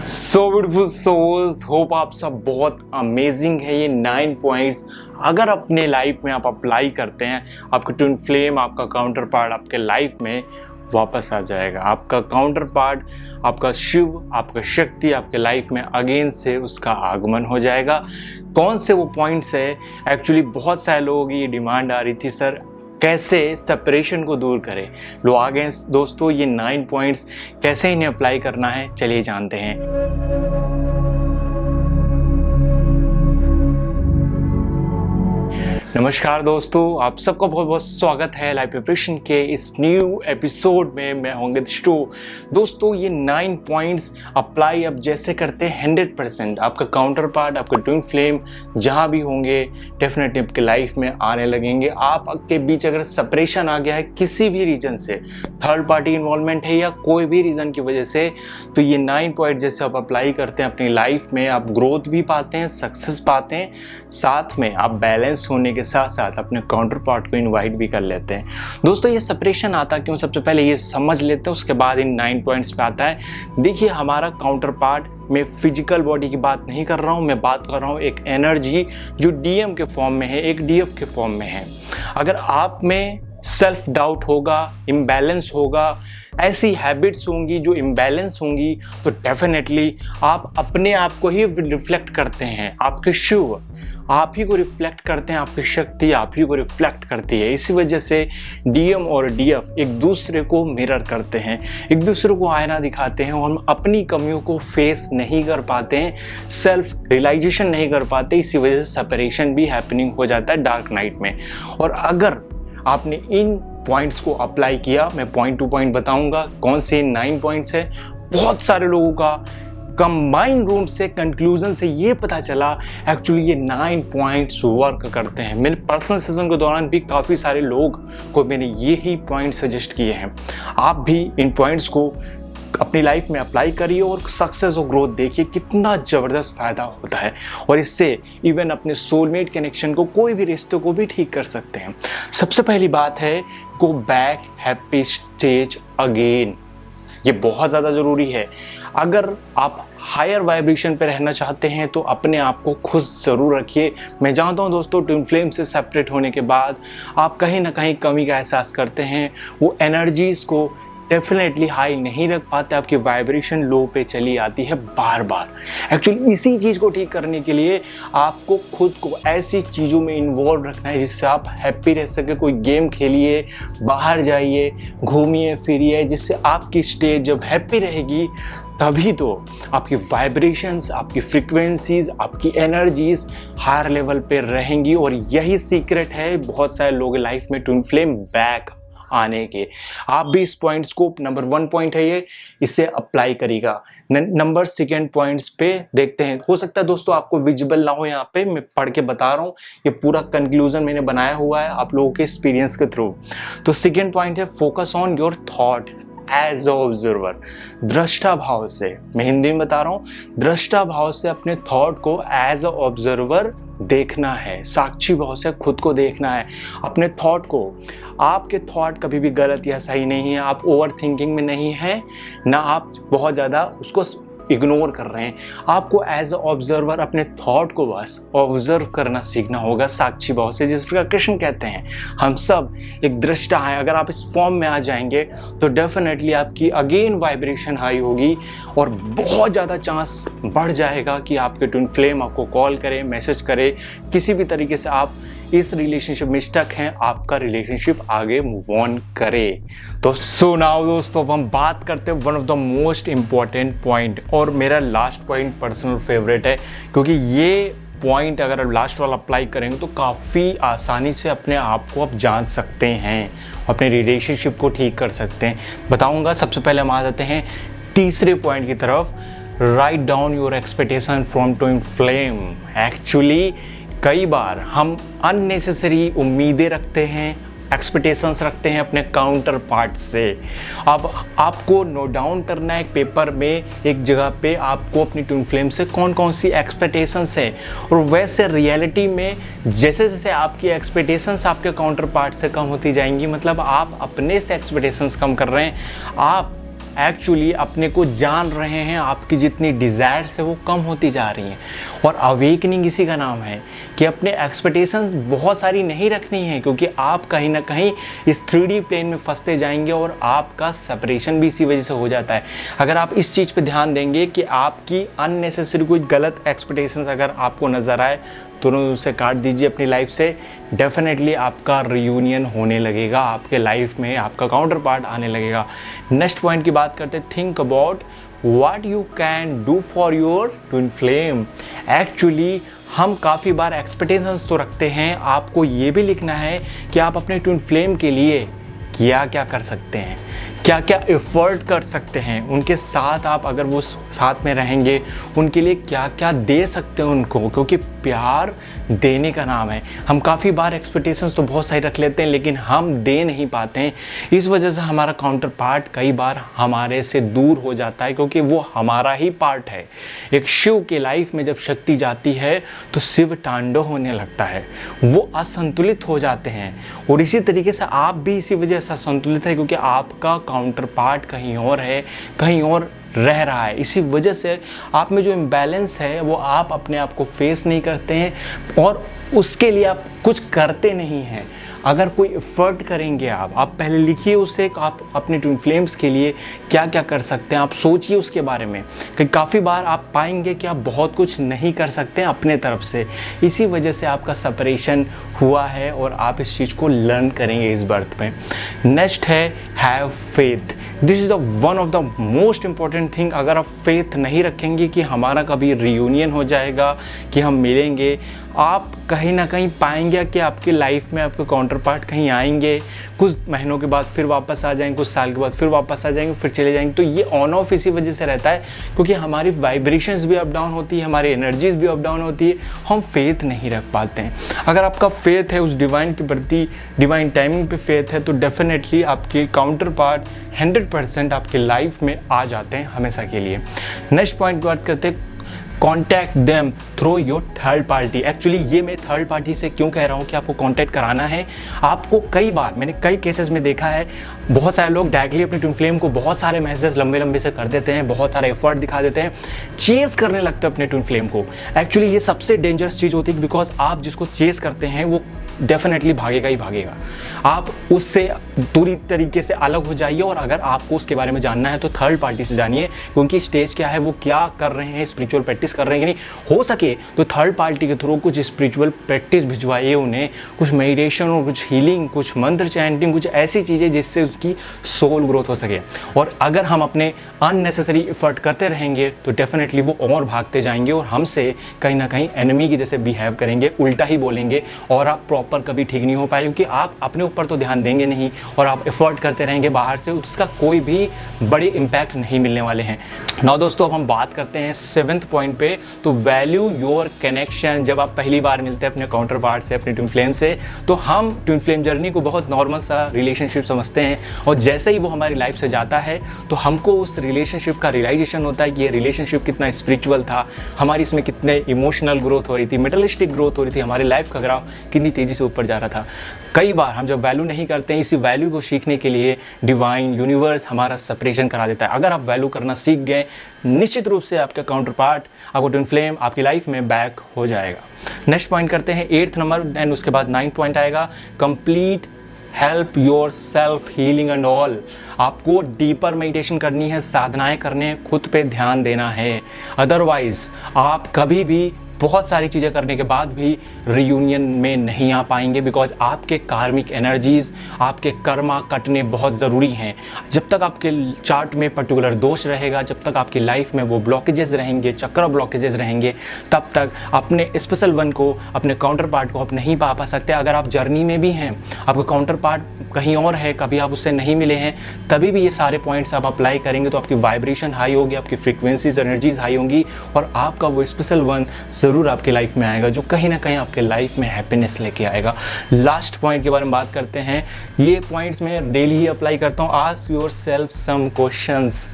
So beautiful souls, hope आप सब बहुत अमेजिंग है। ये 9 पॉइंट्स अगर अपने लाइफ में आप अप्लाई करते हैं, आपका ट्विन फ्लेम, आपका काउंटर पार्ट आपके लाइफ में वापस आ जाएगा। आपका काउंटर पार्ट, आपका शिव, आपका शक्ति आपके लाइफ में अगेन से उसका आगमन हो जाएगा। कौन से वो पॉइंट्स है? एक्चुअली बहुत सारे लोगों की ये डिमांड आ रही थी, सर कैसे सेपरेशन को दूर करें। लो आ गए दोस्तों ये 9 पॉइंट्स, कैसे इन्हें अप्लाई करना है चलिए जानते हैं। नमस्कार दोस्तों, आप सबका बहुत बहुत स्वागत है लाइफ प्रिपरेशन के इस न्यू एपिसोड में। मैं होंगे दोस्तों ये 9 पॉइंट्स अप्लाई अब जैसे करते हैं 100% आपका काउंटर पार्ट, आपका ट्विन फ्लेम जहां भी होंगे डेफिनेटली आपके लाइफ में आने लगेंगे। आपके बीच अगर सेपरेशन आ गया है किसी भी रीजन से, थर्ड पार्टी इन्वॉल्वमेंट है या कोई भी रीजन की वजह से, तो ये 9 पॉइंट जैसे आप अप्लाई करते हैं अपनी लाइफ में, आप ग्रोथ भी पाते हैं, सक्सेस पाते हैं, साथ में आप बैलेंस होने के साथ साथ अपने काउंटर पार्ट को इनवाइट भी कर लेते हैं। दोस्तों ये सेपरेशन आता क्यों, सबसे पहले ये समझ लेते हैं, उसके बाद इन 9 पॉइंट्स पे आता है। देखिए हमारा काउंटर पार्ट, मैं फिजिकल बॉडी की बात नहीं कर रहा हूँ, मैं बात कर रहा हूँ एक एनर्जी जो डीएम के फॉर्म में है, एक डीएफ के फॉर्म में है। अगर आप में सेल्फ डाउट होगा, इम्बैलेंस होगा, ऐसी हैबिट्स होंगी जो इम्बैलेंस होंगी, तो डेफिनेटली आप अपने आप को ही रिफ्लेक्ट करते हैं। आपके शिव आप ही को रिफ्लेक्ट करते हैं, आपकी शक्ति आप ही को रिफ्लेक्ट करती है। इसी वजह से डीएम और डीएफ एक दूसरे को मिरर करते हैं, एक दूसरे को आईना दिखाते हैं, और हम अपनी कमियों को फेस नहीं कर पाते हैं, सेल्फ रियलाइजेशन नहीं कर पाते। इसी वजह से सेपरेशन भी हैपनिंग हो जाता है डार्क नाइट में। और अगर आपने इन पॉइंट्स को अप्लाई किया, मैं पॉइंट टू पॉइंट बताऊंगा कौन से 9 पॉइंट्स है। बहुत सारे लोगों का कंबाइन रूम से कंक्लूजन से ये पता चला एक्चुअली ये 9 पॉइंट्स वर्क करते हैं। मेरे पर्सनल सेशन के दौरान भी काफ़ी सारे लोग को मैंने यही पॉइंट सजेस्ट किए हैं। आप भी इन पॉइंट्स को अपनी लाइफ में अप्लाई करिए और सक्सेस और ग्रोथ देखिए, कितना ज़बरदस्त फ़ायदा होता है। और इससे इवन अपने सोलमेट कनेक्शन को, कोई भी रिश्ते को भी ठीक कर सकते हैं। सबसे पहली बात है, go back happy stage again. ये बहुत ज़्यादा ज़रूरी है। अगर आप हायर वाइब्रेशन पे रहना चाहते हैं तो अपने आप को खुश ज़रूर रखिए। मैं जानता हूँ दोस्तों, ट्विन फ्लेम से सेपरेट होने के बाद आप कहीं ना कहीं कमी का एहसास करते हैं, वो एनर्जीज़ को डेफिनेटली हाई नहीं रख पाते, आपकी वाइब्रेशन लो पे चली आती है बार बार। एक्चुअली इसी चीज़ को ठीक करने के लिए आपको खुद को ऐसी चीज़ों में इन्वॉल्व रखना है जिससे आप हैप्पी रह सके। कोई गेम खेलिए, बाहर जाइए, घूमिए फिरिए, जिससे आपकी स्टेज जब हैप्पी रहेगी तभी तो आपकी वाइब्रेशंस, आपकी फ्रीक्वेंसीज, आपकी एनर्जीज हायर लेवल पे रहेंगी। और यही सीक्रेट है बहुत सारे लोगों की लाइफ में ट्विन फ्लेम बैक आने के। आप भी इस पॉइंट्स को, नंबर 1 पॉइंट है ये, इसे अप्लाई करिएगा। नंबर 2 पॉइंट्स पे देखते हैं। हो सकता है दोस्तों आपको विजिबल ना हो, यहाँ पे मैं पढ़ के बता रहा हूँ, ये पूरा कंक्लूजन मैंने बनाया हुआ है आप लोगों के एक्सपीरियंस के थ्रू। तो 2 पॉइंट है, focus on your thought as observer. दृष्टा भाव से, मैं हिंदी में बता रहा हूँ, दृष्टा भाव से अपने थॉट को एज ऑब्जर्वर देखना है, साक्षी भाव से खुद को देखना है, अपने थॉट को। आपके थॉट कभी भी गलत या सही नहीं है, आप ओवर थिंकिंग में नहीं है, ना आप बहुत ज़्यादा उसको इग्नोर कर रहे हैं। आपको एज अ ऑब्जर्वर अपने थॉट को बस ऑब्जर्व करना सीखना होगा साक्षी भाव से। जिस प्रकार कृष्ण कहते हैं हम सब एक दृष्टा हैं। अगर आप इस फॉर्म में आ जाएंगे तो डेफिनेटली आपकी अगेन वाइब्रेशन हाई होगी और बहुत ज़्यादा चांस बढ़ जाएगा कि आपके ट्विन फ्लेम आपको कॉल करे, मैसेज करे, किसी भी तरीके से आप इस रिलेशनशिप में स्टक हैं, आपका रिलेशनशिप आगे मूव ऑन करे। तो सो नाउ दोस्तों, अब हम बात करते हैं one of the most important point, और मेरा लास्ट पॉइंट पर्सनल फेवरेट है, क्योंकि ये पॉइंट अगर आप लास्ट वाला अप्लाई करेंगे तो काफ़ी आसानी से अपने आप को आप जान सकते हैं, अपने रिलेशनशिप को ठीक कर सकते हैं। बताऊँगा। सबसे पहले हम आ जाते हैं 3 पॉइंट की तरफ, write down your expectation from twin flame. Actually कई बार हम अननेसेसरी उम्मीदें रखते हैं, एक्सपेक्टेशंस रखते हैं अपने काउंटर पार्ट से। अब आपको नोट डाउन करना है एक पेपर में, एक जगह पे आपको अपनी ट्विन फ्लेम से कौन कौन सी एक्सपेक्टेशंस है, और वैसे रियलिटी में जैसे जैसे आपकी एक्सपेक्टेशंस आपके काउंटर पार्ट से कम होती जाएंगी, मतलब आप अपने से एक्सपेक्टेशंस कम कर रहे हैं, आप एक्चुअली अपने को जान रहे हैं, आपकी जितनी डिज़ायर्स है वो कम होती जा रही हैं। और अवेकनिंग इसी का नाम है कि अपने एक्सपेक्टेशंस बहुत सारी नहीं रखनी है, क्योंकि आप कहीं ना कहीं इस 3D प्लेन में फंसते जाएंगे और आपका सेपरेशन भी इसी वजह से हो जाता है। अगर आप इस चीज़ पे ध्यान देंगे कि आपकी अननेसेसरी कोई गलत एक्सपेक्टेशंस अगर आपको नज़र आए, तुरंत उसे काट दीजिए अपनी लाइफ से। डेफिनेटली आपका रियूनियन होने लगेगा, आपके लाइफ में आपका काउंटर पार्ट आने लगेगा। नेक्स्ट पॉइंट की बात करते हैं, think about what you can do for your twin flame. Actually हम काफ़ी बार एक्सपेक्टेशंस तो रखते हैं, आपको ये भी लिखना है कि आप अपने ट्विन फ्लेम के लिए क्या क्या कर सकते हैं, क्या क्या एफर्ट कर सकते हैं उनके साथ। आप अगर वो साथ में रहेंगे, उनके लिए क्या क्या दे सकते हैं उनको, क्योंकि प्यार देने का नाम है। हम काफ़ी बार एक्सपेक्टेशंस तो बहुत सारी रख लेते हैं, लेकिन हम दे नहीं पाते हैं। इस वजह से हमारा काउंटर पार्ट कई बार हमारे से दूर हो जाता है, क्योंकि वो हमारा ही पार्ट है। एक शिव के लाइफ में जब शक्ति जाती है तो शिव तांडव होने लगता है, वो असंतुलित हो जाते हैं। और इसी तरीके से आप भी इसी वजह से असंतुलित है, क्योंकि आपका काउंटर पार्ट कहीं और है, कहीं और रह रहा है। इसी वजह से आप में जो इम्बैलेंस है वो आप अपने आप को फेस नहीं करते हैं और उसके लिए आप कुछ करते नहीं हैं। अगर कोई एफर्ट करेंगे आप पहले लिखिए उसे, आप अपने ट्विन फ्लेम्स के लिए क्या क्या कर सकते हैं, आप सोचिए उसके बारे में। कि काफ़ी बार आप पाएंगे कि आप बहुत कुछ नहीं कर सकते हैं अपने तरफ से, इसी वजह से आपका सेपरेशन हुआ है और आप इस चीज़ को लर्न करेंगे इस बर्थ में। नेक्स्ट है have faith. This is the one of the most important thing. अगर आप फेथ नहीं रखेंगे कि हमारा कभी रियूनियन हो जाएगा, कि हम मिलेंगे, आप कहीं ना कहीं पाएंगे कि आपकी लाइफ में आपके काउंटर पार्ट कहीं आएंगे, कुछ महीनों के बाद फिर वापस आ जाएंगे, कुछ साल के बाद फिर वापस आ जाएंगे, फिर चले जाएंगे। तो ये ऑन ऑफ इसी वजह से रहता है, क्योंकि हमारी वाइब्रेशंस भी अप डाउन होती है, हमारी एनर्जीज भी अप डाउन होती है, हम फेथ नहीं रख पाते हैं। अगर आपका फेथ है उस डिवाइन के प्रति, डिवाइन टाइमिंग पे फेथ है, तो डेफिनेटली आपके काउंटर पार्ट 100% आपके लाइफ में आ जाते हैं हमेशा के लिए। नेक्स्ट पॉइंट की बात करते हैं, contact them through your third party. Actually ये मैं थर्ड पार्टी से क्यों कह रहा हूँ कि आपको कॉन्टैक्ट कराना है। आपको कई बार, मैंने कई केसेस में देखा है, बहुत सारे लोग डायरेक्टली अपने ट्विन फ्लेम को बहुत सारे मैसेज लंबे लंबे से कर देते हैं, बहुत सारे एफर्ट दिखा देते हैं, चेस करने लगते हैं अपने ट्विन फ्लेम को। एक्चुअली ये सबसे डेंजरस चीज़ होती है, बिकॉज आप जिसको चेस करते हैं वो डेफिनेटली भागेगा ही भागेगा। आप उससे पूरी तरीके से अलग हो जाइए, और अगर आपको उसके बारे में जानना है तो थर्ड पार्टी से जानिए, क्योंकि स्टेज क्या है, वो क्या कर रहे हैं, स्पिरिचुअल प्रैक्टिस कर रहे हैं कि नहीं। हो सके तो थर्ड पार्टी के थ्रू कुछ स्पिरिचुअल प्रैक्टिस भिजवाइए उन्हें, कुछ मेडिटेशन और कुछ हीलिंग, कुछ मंत्र चैंटिंग, कुछ ऐसी चीज़ें जिससे उसकी सोल ग्रोथ हो सके। और अगर हम अपने अननेसेसरी एफर्ट करते रहेंगे तो डेफिनेटली वो और भागते जाएंगे और हमसे कहीं ना कहीं एनिमी की जैसे बिहेव करेंगे, उल्टा ही बोलेंगे, और आप प्रॉपर कभी ठीक नहीं हो पाए, क्योंकि आप अपने ऊपर तो ध्यान देंगे नहीं और आप एफर्ट करते रहेंगे बाहर से, उसका कोई भी बड़े इम्पैक्ट नहीं मिलने वाले हैं। नाउ दोस्तों, अब हम बात करते हैं 7th पॉइंट पे, तो वैल्यू योर कनेक्शन। जब आप पहली बार मिलते हैं अपने काउंटर पार्ट से, अपने ट्विन फ्लेम से, तो हम ट्विन फ्लेम जर्नी को बहुत नॉर्मल सा रिलेशनशिप समझते हैं, और जैसे ही वो हमारी लाइफ से जाता है तो हमको उस रिलेशनशिप का रियलाइजेशन होता है कि ये रिलेशनशिप कितना स्पिरिचुअल था, हमारी इसमें कितने इमोशनल ग्रोथ हो रही थी, मेटलिस्टिक ग्रोथ हो रही थी, हमारी लाइफ का ग्राफ कितनी तेज़ी से ऊपर जा रहा था। कई बार हम जब वैल्यू नहीं करते हैं, इसी वैल्यू को सीखने के लिए डिवाइन यूनिवर्स हमारा सेपरेशन करा देता है। अगर आप वैल्यू करना सीख गए, निश्चित रूप से आपका काउंटर पार्ट, आपको ट्विन फ्लेम आपकी लाइफ में बैक हो जाएगा। नेक्स्ट पॉइंट करते हैं 8th नंबर, एंड उसके बाद 9th पॉइंट आएगा, complete help your self healing and all. आपको डीपर मेडिटेशन करनी है, साधनाएं करने हैं, खुद पे ध्यान देना है। अदरवाइज आप कभी भी बहुत सारी चीज़ें करने के बाद भी रियूनियन में नहीं आ पाएंगे, बिकॉज आपके कार्मिक एनर्जीज, आपके कर्मा कटने बहुत ज़रूरी हैं। जब तक आपके चार्ट में पर्टिकुलर दोष रहेगा, जब तक आपकी लाइफ में वो ब्लॉकेजेस रहेंगे, चक्र ब्लॉकेजेस रहेंगे, तब तक अपने स्पेशल वन को, अपने काउंटर पार्ट को आप नहीं पा सकते। अगर आप जर्नी में भी हैं, आपका काउंटर पार्ट कहीं और है, कभी आप उससे नहीं मिले हैं, तभी भी ये सारे पॉइंट्स आप अप्लाई करेंगे तो आपकी वाइब्रेशन हाई होगी, आपकी फ्रीक्वेंसीज, एनर्जीज हाई होंगी, और आपका वो स्पेशल वन ज़रूर आपकी लाइफ में आएगा, जो कहीं ना कहीं आपके लाइफ में हैप्पीनेस लेके आएगा। लास्ट पॉइंट के बारे में बात करते हैं। ये पॉइंट्स मैं डेली ही अप्लाई करता हूँ। Ask yourself some questions.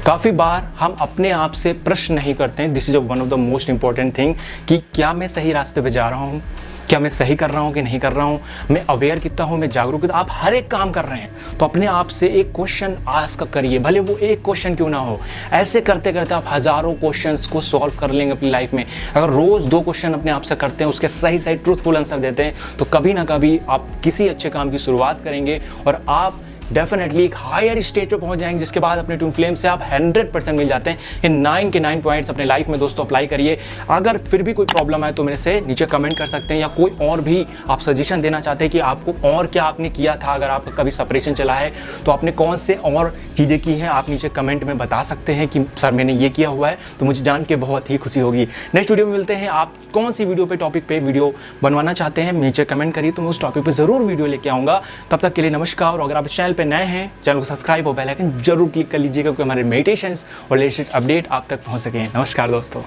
काफ़ी बार हम अपने आप से प्रश्न नहीं करते हैं। This is one of the most important thing, कि क्या मैं सही रास्ते पे जा रहा हूँ, क्या मैं सही कर रहा हूँ कि नहीं कर रहा हूँ, मैं अवेयर कितना हूँ, मैं जागरूक कितना। आप हर एक काम कर रहे हैं तो अपने आप से एक क्वेश्चन आस्क करिए, भले वो एक क्वेश्चन क्यों ना हो। ऐसे करते करते आप हज़ारों क्वेश्चंस को सॉल्व कर लेंगे अपनी लाइफ में। अगर रोज़ 2 क्वेश्चन अपने आप से करते हैं, उसके सही सही ट्रूथफुल आंसर देते हैं, तो कभी ना कभी आप किसी अच्छे काम की शुरुआत करेंगे और आप डेफिनेटली एक हायर स्टेज पे पहुंच जाएंगे, जिसके बाद अपने ट्विन फ्लेम से आप 100% मिल जाते हैं। ये 9 के 9 पॉइंट्स अपने लाइफ में दोस्तों अप्लाई करिए। अगर फिर भी कोई प्रॉब्लम है तो मेरे से नीचे कमेंट कर सकते हैं, या कोई और भी आप सजेशन देना चाहते हैं कि आपको और क्या आपने किया था, अगर आपका कभी सेपरेशन चला है तो आपने कौन से और चीज़ें की हैं, आप नीचे कमेंट में बता सकते हैं कि सर मैंने ये किया हुआ है, तो मुझे जान के बहुत ही खुशी होगी। नेक्स्ट वीडियो में मिलते हैं। आप कौन सी वीडियो पे टॉपिक पे वीडियो बनवाना चाहते हैं नीचे कमेंट करिए, तो मैं उस टॉपिक पे ज़रूर वीडियो लेके आऊँगा। तब तक के लिए नमस्कार। और अगर आप चैनल पर नए हैं, चैनल को सब्सक्राइब और बेल आइकन जरूर क्लिक कर लीजिएगा, क्योंकि हमारे मेडिटेशंस और लेटेस्ट अपडेट आप तक पहुंच सकें। नमस्कार दोस्तों।